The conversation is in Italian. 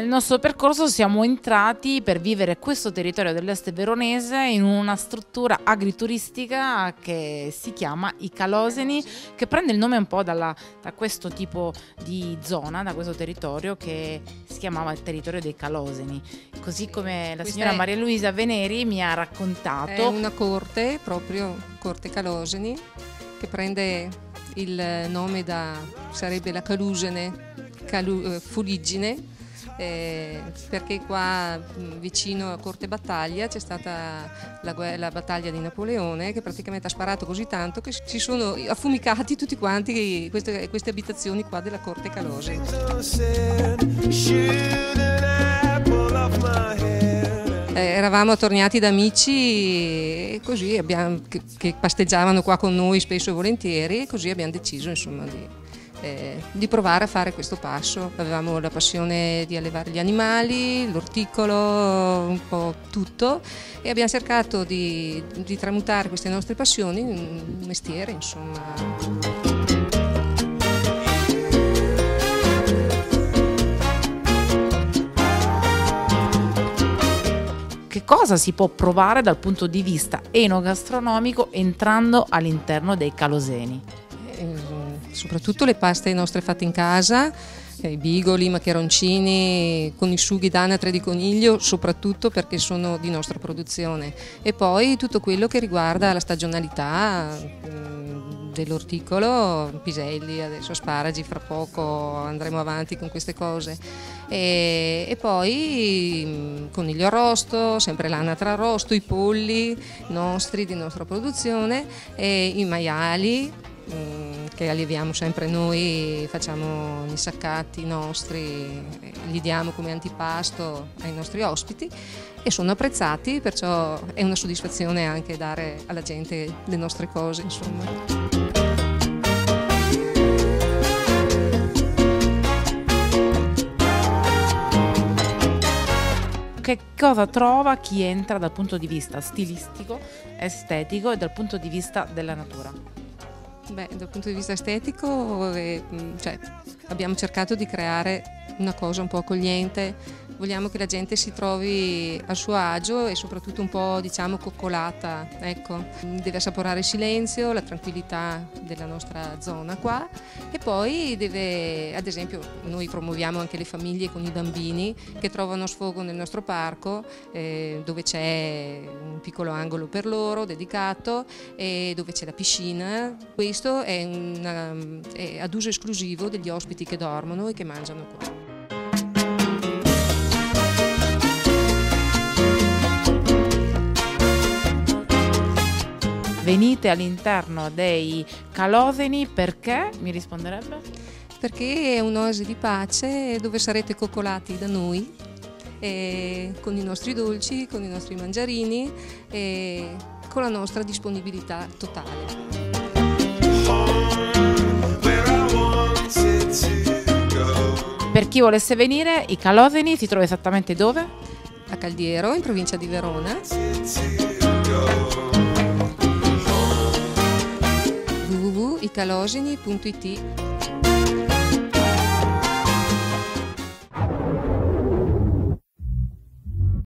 nostro percorso siamo entrati per vivere questo territorio dell'est veronese in una struttura agrituristica che si chiama I Caloseni, che prende il nome un po' da questo tipo di zona, da questo territorio che si chiamava il territorio dei Caloseni, così come la signora Maria Luisa Veneri mi ha raccontato. È una corte, proprio Corte Caloseni, che prende il nome sarebbe la Calusene, Fuliggine, perché qua vicino a Corte Battaglia c'è stata la battaglia di Napoleone, che praticamente ha sparato così tanto che si sono affumicati tutti quanti queste abitazioni qua della Corte Caloseni. Eravamo attorniati da amici così che pasteggiavano qua con noi spesso e volentieri, e così abbiamo deciso insomma di provare a fare questo passo. Avevamo la passione di allevare gli animali, l'orticolo, un po' tutto, e abbiamo cercato di tramutare queste nostre passioni in un mestiere, insomma. Che cosa si può provare dal punto di vista enogastronomico entrando all'interno dei Caloseni? Soprattutto le paste nostre fatte in casa, i bigoli, i maccheroncini con i sughi d'anatre di coniglio, soprattutto perché sono di nostra produzione, e poi tutto quello che riguarda la stagionalità dell'orticolo, piselli, adesso asparagi, fra poco andremo avanti con queste cose, e poi coniglio arrosto, sempre l'anatra arrosto, i polli nostri di nostra produzione, e i maiali che allieviamo sempre noi, facciamo gli insaccati nostri, li diamo come antipasto ai nostri ospiti e sono apprezzati, perciò è una soddisfazione anche dare alla gente le nostre cose, insomma. Che cosa trova chi entra dal punto di vista stilistico, estetico e dal punto di vista della natura? Beh, dal punto di vista estetico abbiamo cercato di creare una cosa un po' accogliente, vogliamo che la gente si trovi a suo agio e soprattutto un po', diciamo, coccolata, ecco. Deve assaporare il silenzio, la tranquillità della nostra zona qua, e poi deve, ad esempio, noi promuoviamo anche le famiglie con i bambini che trovano sfogo nel nostro parco, dove c'è un piccolo angolo per loro dedicato e dove c'è la piscina. Questo è ad uso esclusivo degli ospiti che dormono e che mangiano qua. Venite all'interno dei Caloseni perché? Mi risponderebbe? Perché è un'oasi di pace dove sarete coccolati da noi, con i nostri dolci, con i nostri mangiarini e con la nostra disponibilità totale. Per chi volesse venire, I Caloseni si trova esattamente dove? A Caldiero, in provincia di Verona. www.icaloseni.it